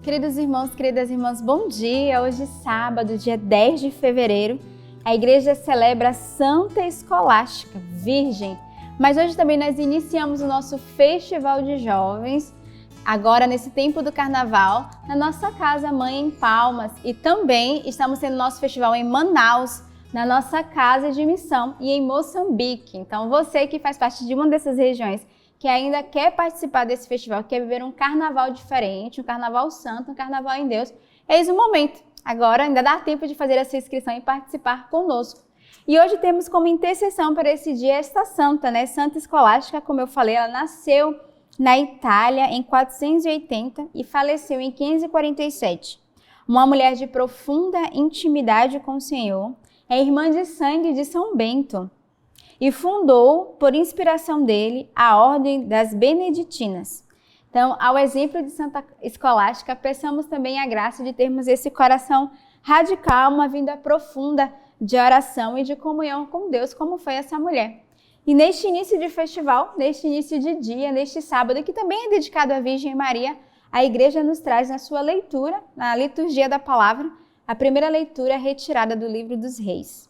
Queridos irmãos, queridas irmãs, bom dia! Hoje, sábado, dia 10 de fevereiro, a igreja celebra a Santa Escolástica Virgem. Mas hoje também nós iniciamos o nosso Festival de Jovens, agora nesse tempo do Carnaval, na nossa Casa Mãe em Palmas. E também estamos tendo nosso festival em Manaus, na nossa Casa de Missão, e em Moçambique. Então você que faz parte de uma dessas regiões, que ainda quer participar desse festival, quer viver um carnaval diferente, um carnaval santo, um carnaval em Deus, eis o momento. Agora ainda dá tempo de fazer essa inscrição e participar conosco. E hoje temos como intercessão para esse dia esta santa, né? Santa Escolástica, como eu falei, ela nasceu na Itália em 480 e faleceu em 547. Uma mulher de profunda intimidade com o Senhor, é irmã de sangue de São Bento, e fundou, por inspiração dele, a Ordem das Beneditinas. Então, ao exemplo de Santa Escolástica, peçamos também a graça de termos esse coração radical, uma vida profunda de oração e de comunhão com Deus, como foi essa mulher. E neste início de festival, neste início de dia, neste sábado, que também é dedicado à Virgem Maria, a igreja nos traz na sua leitura, na liturgia da palavra, a primeira leitura retirada do livro dos Reis.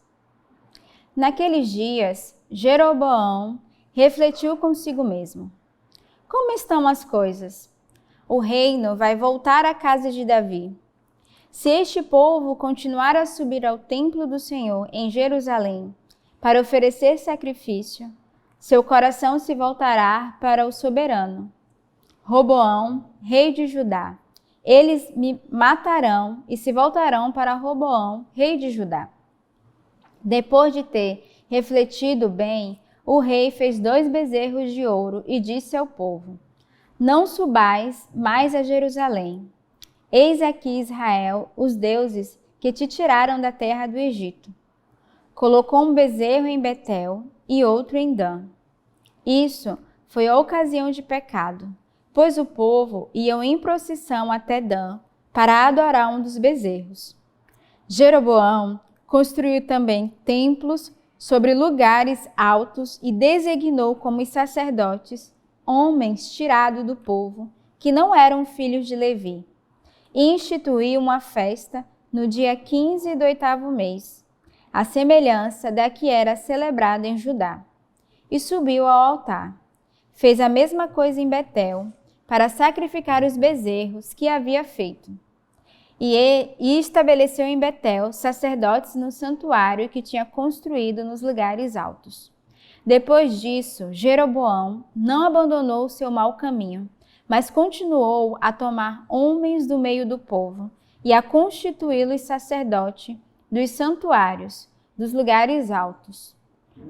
Naqueles dias, Jeroboão refletiu consigo mesmo. Como estão as coisas? O reino vai voltar à casa de Davi. Se este povo continuar a subir ao templo do Senhor em Jerusalém para oferecer sacrifício, seu coração se voltará para o soberano, Roboão, rei de Judá. Eles me matarão e se voltarão para Roboão, rei de Judá. Depois de ter refletido bem, o rei fez 2 bezerros de ouro e disse ao povo: Não subais mais a Jerusalém. Eis aqui, Israel, os deuses que te tiraram da terra do Egito. Colocou um bezerro em Betel e outro em Dan. Isso foi a ocasião de pecado, pois o povo ia em procissão até Dan para adorar um dos bezerros. Jeroboão construiu também templos sobre lugares altos e designou como sacerdotes homens tirados do povo, que não eram filhos de Levi, e instituiu uma festa no dia 15 do 8º mês, à semelhança da que era celebrada em Judá, e subiu ao altar. Fez a mesma coisa em Betel, para sacrificar os bezerros que havia feito. E estabeleceu em Betel sacerdotes no santuário que tinha construído nos lugares altos. Depois disso, Jeroboão não abandonou o seu mau caminho, mas continuou a tomar homens do meio do povo e a constituí-los sacerdote dos santuários, dos lugares altos.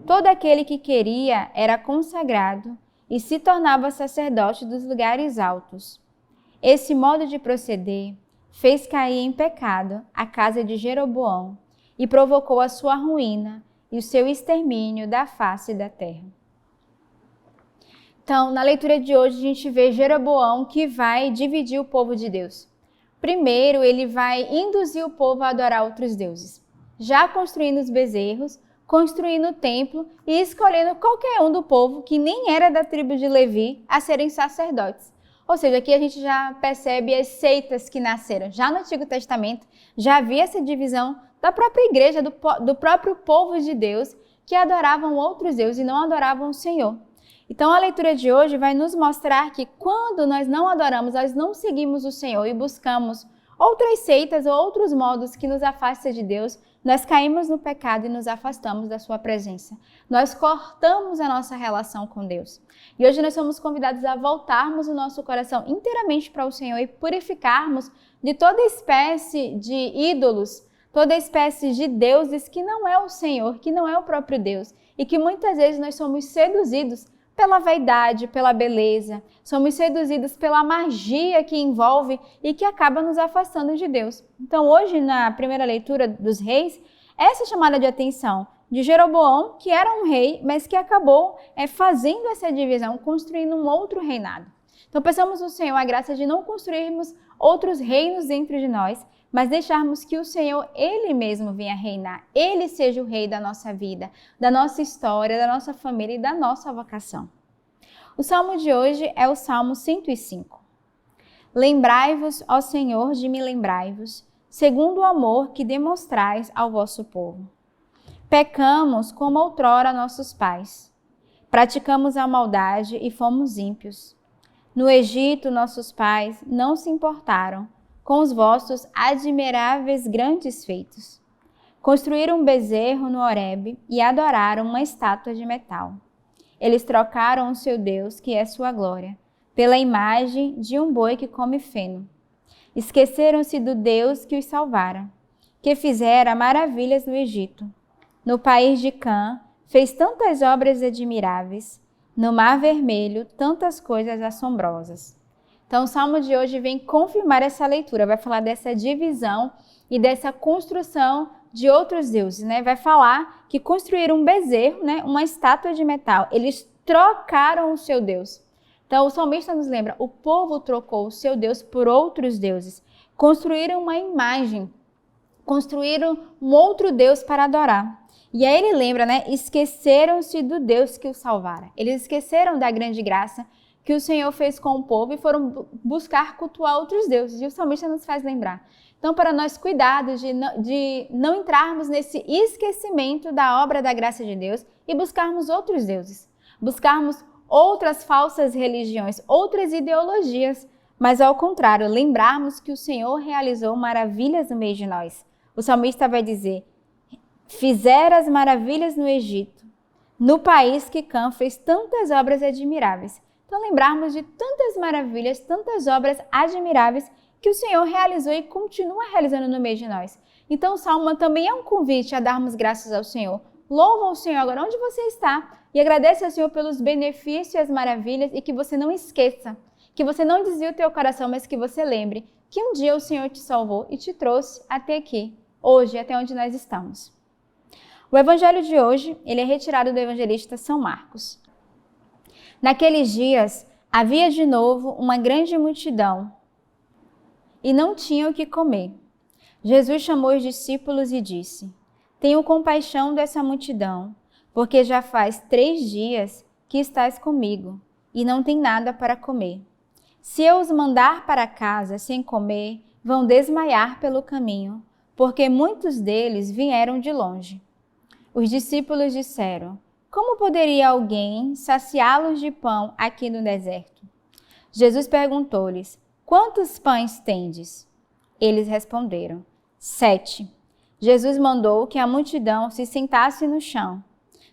Todo aquele que queria era consagrado e se tornava sacerdote dos lugares altos. Esse modo de proceder fez cair em pecado a casa de Jeroboão e provocou a sua ruína e o seu extermínio da face da terra. Então, na leitura de hoje, a gente vê Jeroboão que vai dividir o povo de Deus. Primeiro, ele vai induzir o povo a adorar outros deuses, já construindo os bezerros, construindo o templo e escolhendo qualquer um do povo que nem era da tribo de Levi a serem sacerdotes. Ou seja, aqui a gente já percebe as seitas que nasceram. Já no Antigo Testamento, já havia essa divisão da própria igreja, do próprio povo de Deus, que adoravam outros deuses e não adoravam o Senhor. Então, a leitura de hoje vai nos mostrar que quando nós não adoramos, nós não seguimos o Senhor e buscamos outras seitas ou outros modos que nos afastam de Deus, nós caímos no pecado e nos afastamos da sua presença. Nós cortamos a nossa relação com Deus. E hoje nós somos convidados a voltarmos o nosso coração inteiramente para o Senhor e purificarmos de toda espécie de ídolos, toda espécie de deuses que não é o Senhor, que não é o próprio Deus. E que muitas vezes nós somos seduzidos pela vaidade, pela beleza, somos seduzidos pela magia que envolve e que acaba nos afastando de Deus. Então hoje, na primeira leitura dos reis, essa chamada de atenção de Jeroboão, que era um rei, mas que acabou fazendo essa divisão, construindo um outro reinado. Então peçamos ao Senhor a graça de não construirmos outros reinos dentro de nós, mas deixarmos que o Senhor, Ele mesmo venha reinar, Ele seja o rei da nossa vida, da nossa história, da nossa família e da nossa vocação. O salmo de hoje é o Salmo 105. Lembrai-vos, ó Senhor, de me lembrai-vos, segundo o amor que demonstrais ao vosso povo. Pecamos como outrora nossos pais. Praticamos a maldade e fomos ímpios. No Egito, nossos pais não se importaram com os vossos admiráveis grandes feitos. Construíram um bezerro no Horebe e adoraram uma estátua de metal. Eles trocaram o seu Deus, que é sua glória, pela imagem de um boi que come feno. Esqueceram-se do Deus que os salvara, que fizera maravilhas no Egito. No país de Cã, fez tantas obras admiráveis. No Mar Vermelho, tantas coisas assombrosas. Então, o Salmo de hoje vem confirmar essa leitura, vai falar dessa divisão e dessa construção de outros deuses, né? Vai falar que construíram um bezerro, né? Uma estátua de metal. Eles trocaram o seu Deus. Então, o salmista nos lembra, o povo trocou o seu Deus por outros deuses. Construíram uma imagem, construíram um outro Deus para adorar. E aí ele lembra, né? Esqueceram-se do Deus que os salvara. Eles esqueceram da grande graça que o Senhor fez com o povo e foram buscar cultuar outros deuses. E o salmista nos faz lembrar. Então, para nós cuidados de não entrarmos nesse esquecimento da obra da graça de Deus e buscarmos outros deuses. Buscarmos outras falsas religiões, outras ideologias. Mas ao contrário, lembrarmos que o Senhor realizou maravilhas no meio de nós. O salmista vai dizer, fizeram as maravilhas no Egito, no país que Cã fez tantas obras admiráveis. Então, lembrarmos de tantas maravilhas, tantas obras admiráveis que o Senhor realizou e continua realizando no meio de nós. Então, o Salmo também é um convite a darmos graças ao Senhor. Louva o Senhor agora onde você está e agradece ao Senhor pelos benefícios e as maravilhas e que você não esqueça, que você não desvie o teu coração, mas que você lembre que um dia o Senhor te salvou e te trouxe até aqui, hoje, até onde nós estamos. O evangelho de hoje, ele é retirado do evangelista São Marcos. Naqueles dias, havia de novo uma grande multidão e não tinham o que comer. Jesus chamou os discípulos e disse, tenho compaixão dessa multidão, porque já faz 3 dias que estás comigo e não tem nada para comer. Se eu os mandar para casa sem comer, vão desmaiar pelo caminho, porque muitos deles vieram de longe. Os discípulos disseram, como poderia alguém saciá-los de pão aqui no deserto? Jesus perguntou-lhes, quantos pães tendes? Eles responderam, 7. Jesus mandou que a multidão se sentasse no chão.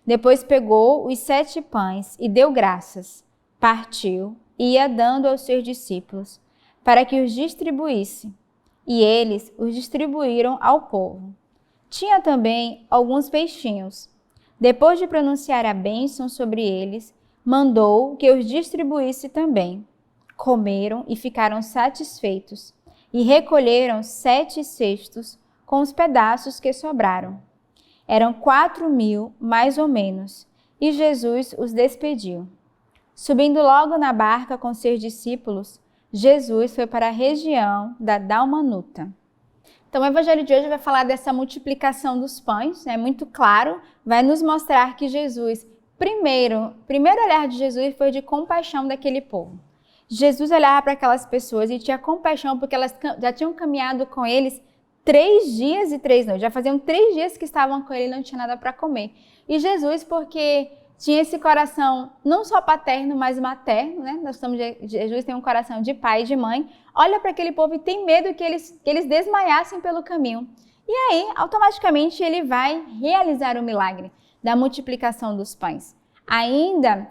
Depois pegou os 7 pães e deu graças, partiu e ia dando aos seus discípulos, para que os distribuísse. E eles os distribuíram ao povo. Tinha também alguns peixinhos. Depois de pronunciar a bênção sobre eles, mandou que os distribuísse também. Comeram e ficaram satisfeitos, e recolheram 7 cestos com os pedaços que sobraram. Eram 4.000, mais ou menos, e Jesus os despediu. Subindo logo na barca com seus discípulos, Jesus foi para a região da Dalmanuta. Então, o evangelho de hoje vai falar dessa multiplicação dos pães, é muito claro, vai nos mostrar que Jesus, primeiro olhar de Jesus foi de compaixão daquele povo. Jesus olhava para aquelas pessoas e tinha compaixão porque elas já tinham caminhado com eles 3 dias e 3 noites, já faziam 3 dias que estavam com ele e não tinha nada para comer. E Jesus, porque tinha esse coração não só paterno, mas materno, né? Jesus tem um coração de pai e de mãe, olha para aquele povo e tem medo que eles desmaiassem pelo caminho. E aí, automaticamente, ele vai realizar o milagre da multiplicação dos pães. Ainda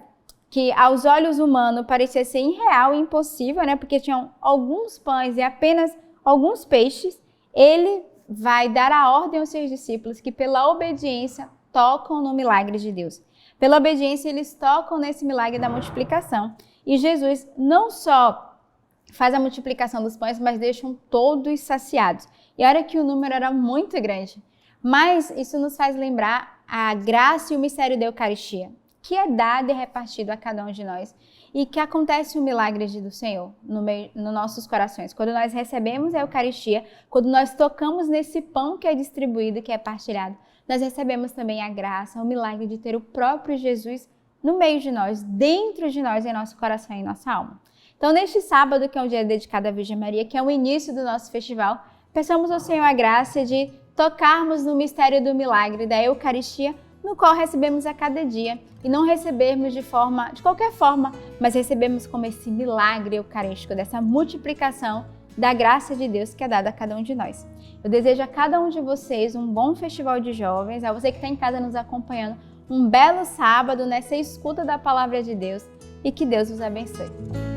que aos olhos humanos parecia ser irreal e impossível, né? Porque tinham alguns pães e apenas alguns peixes, ele vai dar a ordem aos seus discípulos que pela obediência tocam no milagre de Deus. Pela obediência, eles tocam nesse milagre da multiplicação. E Jesus não só faz a multiplicação dos pães, mas deixam todos saciados. E olha que o número era muito grande. Mas isso nos faz lembrar a graça e o mistério da Eucaristia, que é dado e repartido a cada um de nós. E que acontece o milagre do Senhor nos nossos corações. Quando nós recebemos a Eucaristia, quando nós tocamos nesse pão que é distribuído, que é partilhado, nós recebemos também a graça, o milagre de ter o próprio Jesus no meio de nós, dentro de nós, em nosso coração e em nossa alma. Então, neste sábado, que é um dia dedicado à Virgem Maria, que é o início do nosso festival, peçamos ao Senhor a graça de tocarmos no mistério do milagre da Eucaristia, no qual recebemos a cada dia, e não recebermos de qualquer forma, mas recebemos como esse milagre eucarístico, dessa multiplicação da graça de Deus que é dada a cada um de nós. Eu desejo a cada um de vocês um bom festival de jovens, a você que está em casa nos acompanhando, um belo sábado nessa escuta da palavra de Deus, e que Deus os abençoe.